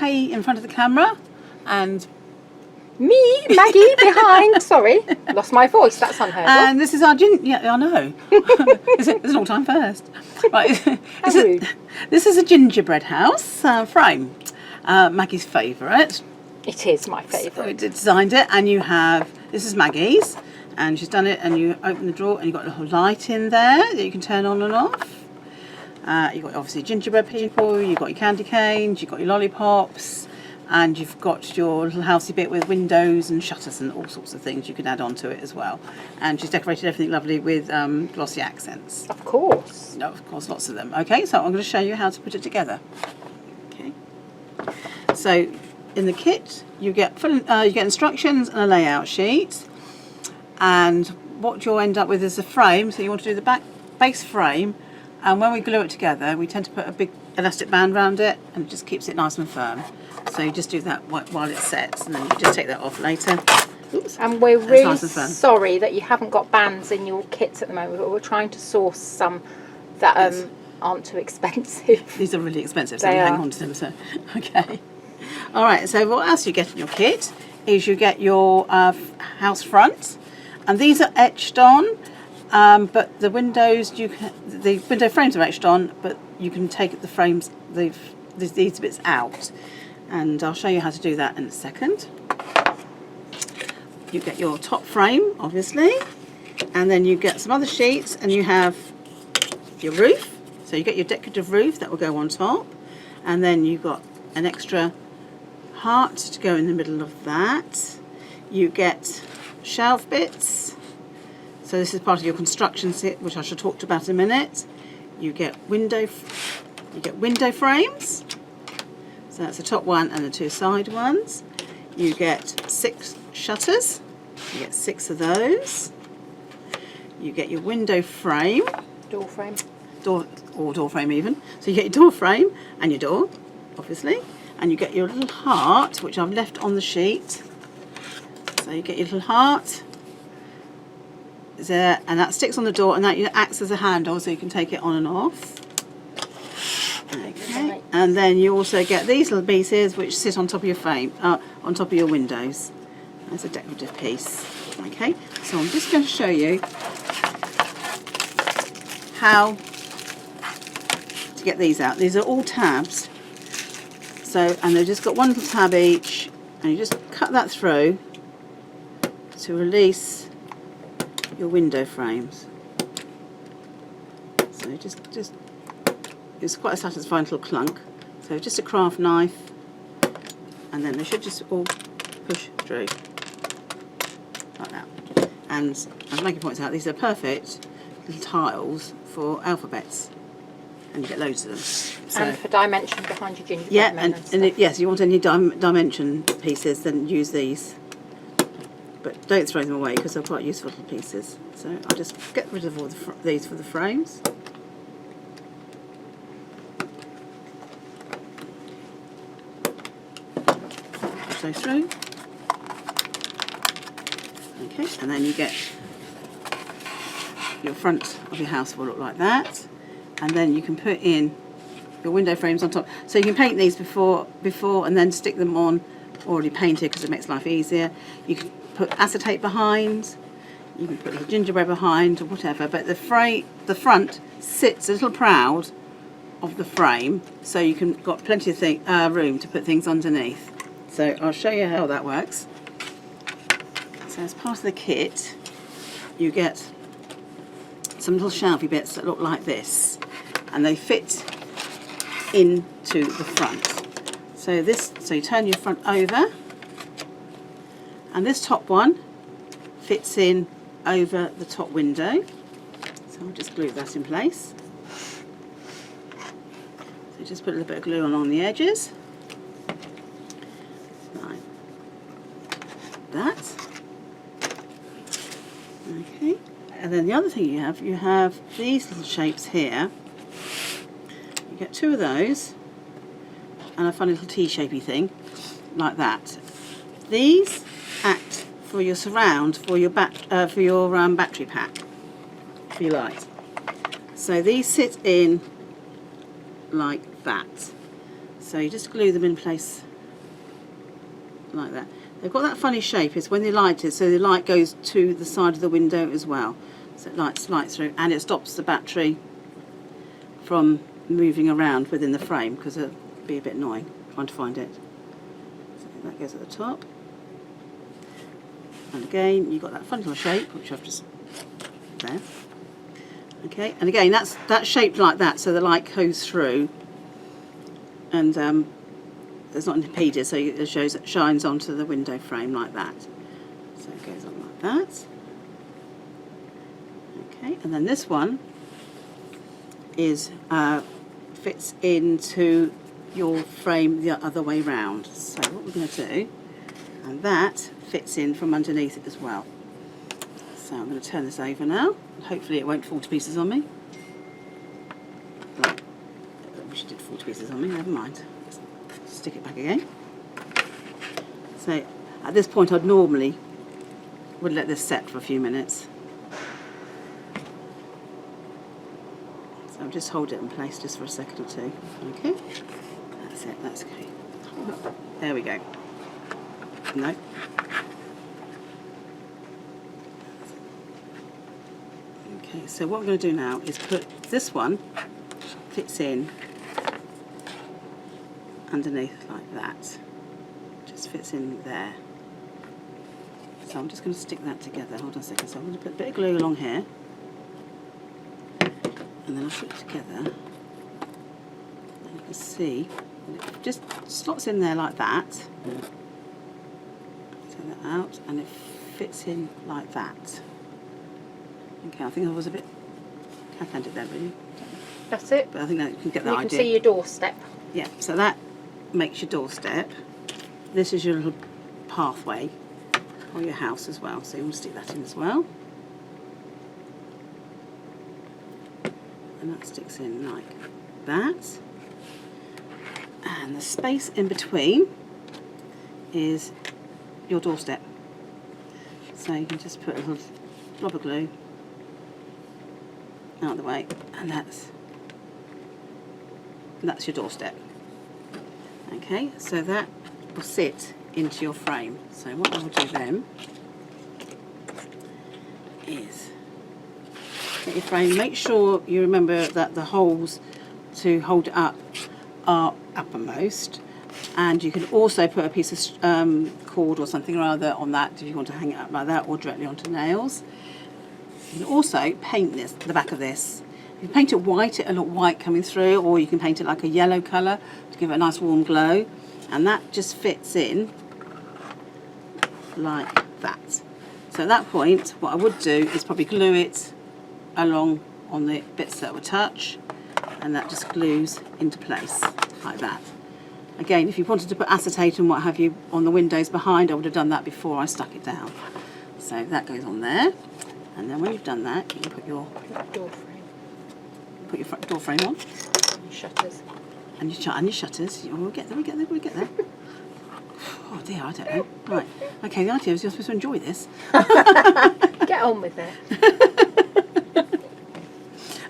Maggie in front of the camera, and me, Maggie, behind. Sorry, lost my voice. That's unheard of. and this is our yeah, I know. It's an all-time first. Right. This is a gingerbread house frame. Maggie's favourite. It is my favourite. So we designed it, and you have, this is Maggie's, and she's done it, and you open the drawer, and you've got a little light in there that you can turn on and off. You've got obviously gingerbread people, you've got your candy canes, you've got your lollipops, and you've got your little housey bit with windows and shutters and all sorts of things you can add on to it as well. And she's decorated everything lovely with glossy accents. Of course. No, of course, lots of them. Okay, so I'm going to show you how to put it together. Okay. So in the kit you get instructions and a layout sheet, and what you'll end up with is a frame. So you want to do the base frame, and when we glue it together we tend to put a big elastic band around it, and it just keeps it nice and firm. So you just do that while it sets, and then you just take that off later. Oops. And we're really nice and sorry that you haven't got bands in your kits at the moment, but we're trying to source some that aren't too expensive. These are really expensive, so you hang on to them. So okay. All right. So what else you get in your kit is you get your house front, and these are etched on, but the windows the window frames are etched on, but you can take the frames, these bits out. And I'll show you how to do that in a second. You get your top frame, obviously, and then you get some other sheets, and you have your roof. So you get your decorative roof that will go on top, and then you've got an extra heart to go in the middle of that. You get shelf bits. So this is part of your construction set, which I shall talk about in a minute. You get window frames. So that's the top one and the two side ones. You get 6 shutters. You get 6 of those. You get your window frame. Door frame. Door frame even. So you get your door frame and your door, obviously. And you get your little heart, which I've left on the sheet. So you get your little heart there, and that sticks on the door, and that acts as a handle so you can take it on and off. Okay, and then you also get these little pieces which sit on top of your frame, on top of your windows. That's a decorative piece. Okay, so I'm just going to show you how to get these out. These are all tabs. So, and they've just got one little tab each, and you just cut that through to release your window frames. So just it's quite a satisfying little clunk. So just a craft knife, and then they should just all push through like that. And as Maggie points out, these are perfect little tiles for alphabets, and you get loads of them. So, and for dimension behind your gingerbread. yeah, and yes, you want any dimension pieces, then use these. But don't throw them away because they're quite useful little pieces. So I'll just get rid of all these for the frames. Push those through. Okay, and then you get your front of your house will look like that, and then you can put in your window frames on top. So you can paint these before and then stick them on already painted because it makes life easier. You can put acetate behind, you can put a gingerbread behind or whatever, but the front sits a little proud of the frame, so you can got plenty of room to put things underneath. So I'll show you how that works. So as part of the kit you get some little shelvy bits that look like this, and they fit into the front. So you turn your front over, and this top one fits in over the top window. So I'll just glue that in place. So just put a little bit of glue along the edges, like that. Okay, and then the other thing you have these little shapes here. You get 2 of those, and a funny little T-shapey thing like that. These act for your surround for your battery pack for your light. So these sit in like that. So you just glue them in place like that. They've got that funny shape. It's when they light it, so the light goes to the side of the window as well. So it lights through, and it stops the battery from moving around within the frame, because it'd be a bit annoying trying to find it. So that goes at the top. And again, you've got that funny little shape, which I've just there. Okay, and again, that's shaped like that, so the light goes through, and it's not impeded, so it shines onto the window frame like that. So it goes on like that. Okay, and then this one is fits into your frame the other way round. So what we're going to do, and that fits in from underneath it as well. So I'm going to turn this over now. Hopefully it won't fall to pieces on me. Right. I wish it did fall to pieces on me, never mind. Let's stick it back again. So at this point I'd normally would let this set for a few minutes. So I'll just hold it in place just for a second or two. Okay, that's it, that's okay. There we go. No. Okay, so what I'm going to do now is put this one, fits in underneath like that. Just fits in there. So I'm just going to stick that together. Hold on a second. So I'm going to put a bit of glue along here. And then I'll put it together. And you can see that it just slots in there like that. Take that out and it fits in like that. Okay, I think I was a bit cack-handed there, really. That's it. But I think that you can get the You idea. can see your doorstep. Yeah, so that makes your doorstep. This is your little pathway or your house as well. So you want to stick that in as well. And that sticks in like that. And the space in between is your doorstep. So you can just put a little blob of glue out of the way, and that's your doorstep. Okay, so that will sit into your frame. So what I will do then is get your frame, make sure you remember that the holes to hold it up are uppermost, and you can also put a piece of cord or something or other on that if you want to hang it up like that, or directly onto nails. You can also paint the back of this. If you paint it white, it'll look white coming through, or you can paint it like a yellow colour to give it a nice warm glow, and that just fits in like that. So at that point, what I would do is probably glue it along on the bits that will touch, and that just glues into place like that. Again, if you wanted to put acetate and what have you on the windows behind, I would have done that before I stuck it down. So that goes on there, and then when you've done that, you can put your door frame. Put your front door frame on. And your shutters. And your shutters. Oh, we'll get there, we'll get there. Oh dear, I don't know. Right. Okay, the idea is you're supposed to enjoy this. Get on with it.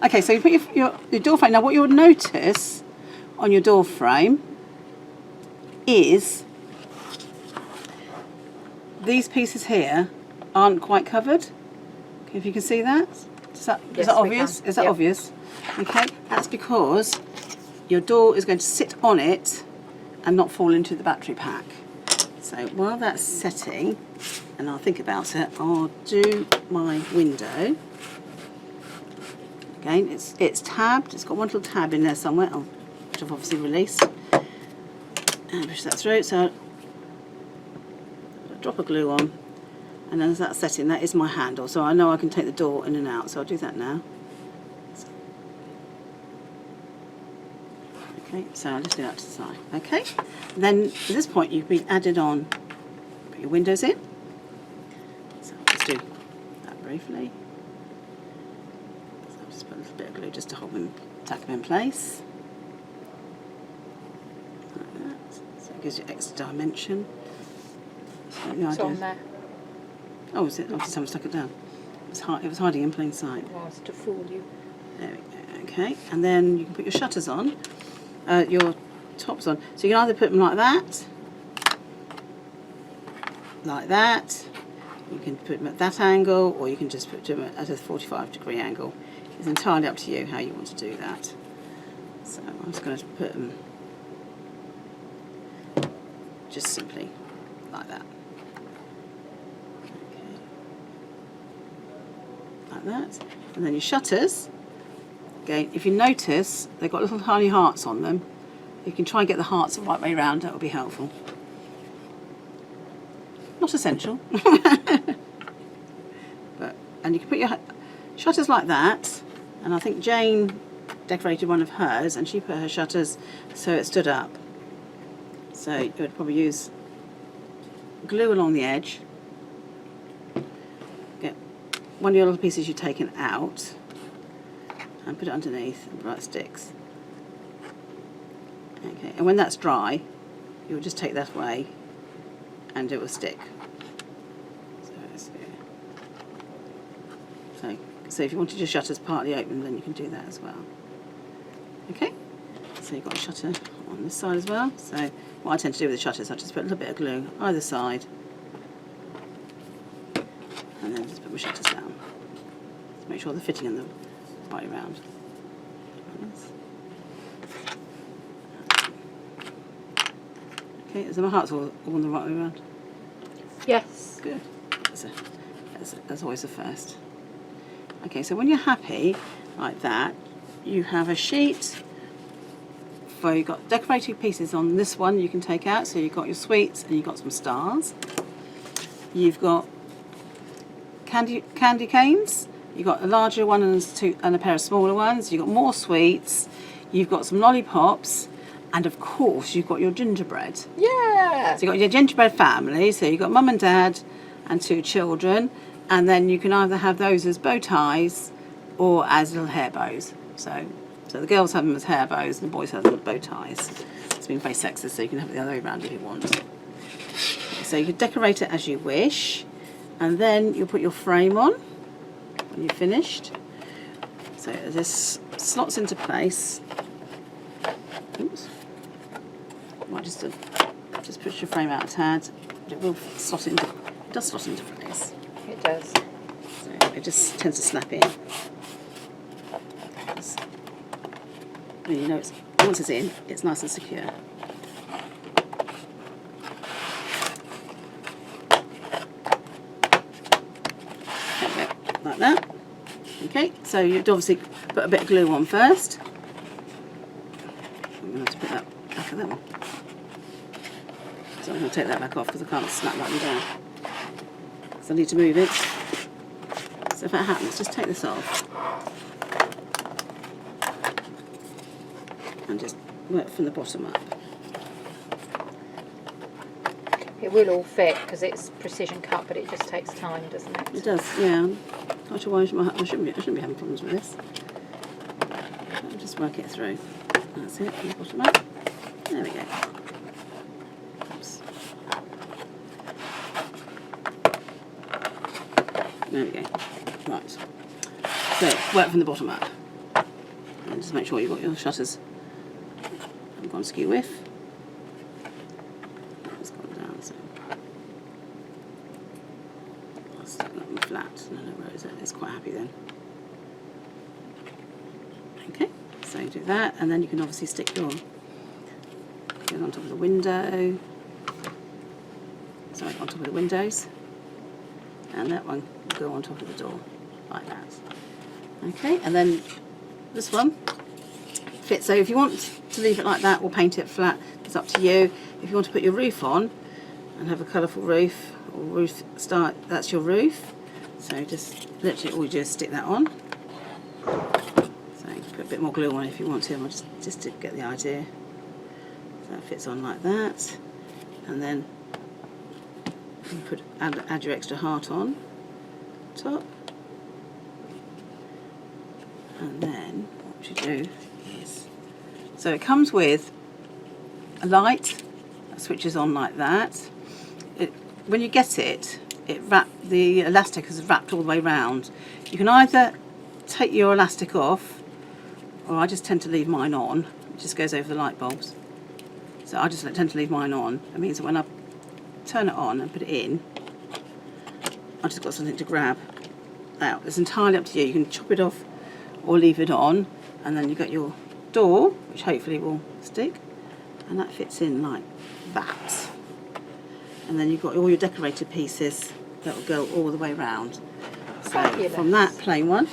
Okay, so you put your door frame. Now what you'll notice on your door frame is these pieces here aren't quite covered. Okay, if you can see that. Is that obvious? Is that obvious? Okay, that's because your door is going to sit on it and not fall into the battery pack. So while that's setting, and I'll think about it, I'll do my window. Again, it's tabbed. It's got one little tab in there somewhere, which I've obviously released. And push that through. So I'll drop a glue on, and then as that's setting, that is my handle. So I know I can take the door in and out. So I'll do that now. Okay, so I'll just do that to the side. Okay, then at this point you've been added on, put your windows in. So I'll just do that briefly. So I'll just put a little bit of glue just to hold them, tuck them in place. Like that. So it gives you extra dimension. So It's on there. Oh, is it? Oh, someone stuck it down. It was hiding in plain sight. It was to fool you. There we go. Okay, and then you can put your shutters on. Your tops on. So you can either put them like that, like that. You can put them at that angle, or you can just put them at a 45-degree angle. It's entirely up to you how you want to do that. So I'm just going to put them just simply like that. Okay. Like that. And then your shutters, again, if you notice, they've got little tiny hearts on them. You can try and get the hearts the right way round, that will be helpful. Not essential. And you can put your shutters like that, and I think Jane decorated one of hers and she put her shutters so it stood up. So you would probably use glue along the edge, get one of your little pieces you've taken out and put it underneath and where it sticks. Okay, and when that's dry, you'll just take that away and it will stick. So if you wanted your shutters partly open, then you can do that as well. Okay, so you've got a shutter on this side as well. So what I tend to do with the shutters, I just put a little bit of glue either side, and then just put my shutters down. Just make sure they're fitting in the right round. Okay, so my heart's all on the right way around. Yes. Good. That's always the first. Okay, so when you're happy like that, you have a sheet where you've got decorated pieces on this one you can take out. So you've got your sweets and you've got some stars. You've got candy canes. You've got a larger one and a pair of smaller ones. You've got more sweets. You've got some lollipops. And of course, you've got your gingerbread. Yeah! So you've got your gingerbread family. So you've got mum and dad and 2 children. And then you can either have those as bow ties or as little hair bows. So the girls have them as hair bows and the boys have them as bow ties. It's been very sexist, so you can have it the other way around if you want. So you can decorate it as you wish. And then you'll put your frame on when you've finished. So this slots into place. Oops. Might just push your frame out a tad. It will slot into, it does slot into place. It does. So it just tends to snap in. You know, once it's in, it's nice and secure. There we go, like that. Okay, so you'd obviously put a bit of glue on first. I'm going to have to put that back of that one. So I'm going to take that back off because I can't snap that one down. So I need to move it. So if that happens, just take this off and just work from the bottom up. It will all fit because it's precision cut, but it just takes time, doesn't it? It does, yeah. Not sure why I shouldn't be having problems with this. I'll just work it through. That's it, from the bottom up. There we go. Oops. There we go. Right. So work from the bottom up. And just make sure you've got your shutters haven't gone skew with. That's gone down, so I'll stick that on flat. No, where is it? It's quite happy then. Okay, so you do that, and then you can obviously stick your on top of the window. Sorry, on top of the windows. And that one will go on top of the door, like that. Okay, and then this one fits. So if you want to leave it like that or paint it flat, it's up to you. If you want to put your roof on and have a colourful roof, or roof start, that's your roof. So just literally all you do is stick that on. So you can put a bit more glue on if you want to, just to get the idea. So that fits on like that. And then you add your extra heart on top. And then what you do is, so it comes with a light that switches on like that. When you get it, the elastic is wrapped all the way round. You can either take your elastic off, or I just tend to leave mine on. It just goes over the light bulbs. So I just tend to leave mine on. It means that when I turn it on and put it in. I've just got something to grab out. It's entirely up to you. You can chop it off or leave it on, and then you've got your door, which hopefully will stick, and that fits in like that. And then you've got all your decorated pieces that will go all the way round. So Fabulous. from that plain one,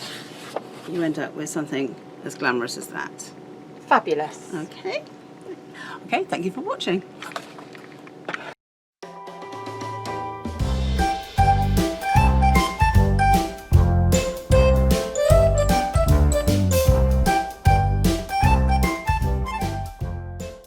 you end up with something as glamorous as that. Fabulous. Okay. Okay, thank you for watching.